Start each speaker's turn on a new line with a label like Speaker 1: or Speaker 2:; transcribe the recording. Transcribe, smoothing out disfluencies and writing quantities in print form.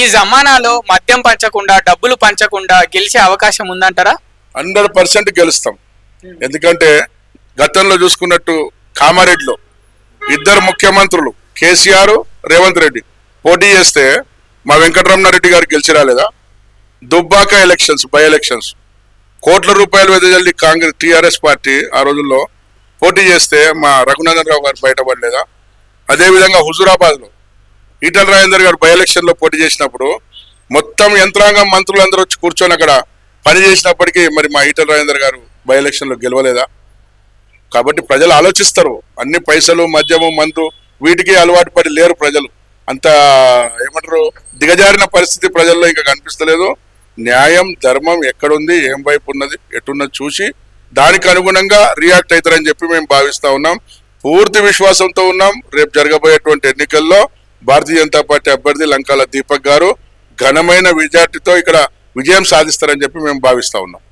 Speaker 1: ఈ జమానాలో మద్యం పంచకుండా డబ్బులు పంచకుండా గెలిచే అవకాశం ఉందంటారా?
Speaker 2: 100% గెలుస్తాం. ఎందుకంటే గతంలో చూసుకున్నట్టు కామారెడ్డిలో ఇద్దరు ముఖ్యమంత్రులు కేసీఆర్, రేవంత్ రెడ్డి పోటీ చేస్తే మా వెంకటరమణారెడ్డి గారు గెలిచి రాలేదా? దుబ్బాక ఎలక్షన్స్, బై ఎలక్షన్స్ కోట్ల రూపాయలు వెదజల్లి కాంగ్రెస్ టీఆర్ఎస్ పార్టీ ఆ రోజుల్లో పోటీ చేస్తే మా రఘునందన్ రావు గారు బయటపడలేదా? అదేవిధంగా హుజూరాబాద్లో ఈటల రాజేందర్ గారు బై ఎలక్షన్లో పోటీ చేసినప్పుడు మొత్తం యంత్రాంగం మంత్రులందరూ వచ్చి కూర్చొని అక్కడ పని చేసినప్పటికీ మరి మా ఈటల రాజేందర్ గారు బై ఎలక్షన్లో గెలవలేదా? కాబట్టి ప్రజలు ఆలోచిస్తారు. అన్ని పైసలు, మద్యము, మందు వీటికి అలవాటు పడి లేరు ప్రజలు. అంత ఏమంటారు, దిగజారిన పరిస్థితి ప్రజల్లో ఇంకా కనిపిస్తలేదు. న్యాయం, ధర్మం ఎక్కడుంది, ఏం వైపు ఉన్నది, ఎట్టున్నది చూసి దానికి అనుగుణంగా రియాక్ట్ అవుతారని చెప్పి మేము భావిస్తా ఉన్నాం. పూర్తి విశ్వాసంతో ఉన్నాం. రేపు జరగబోయేటువంటి ఎన్నికల్లో భారతీయ జనతా పార్టీ అభ్యర్థి లంకాల దీపక్ గారు ఘనమైన మెజార్టీతో ఇక్కడ విజయం సాధిస్తారని చెప్పి మేము భావిస్తా ఉన్నాం.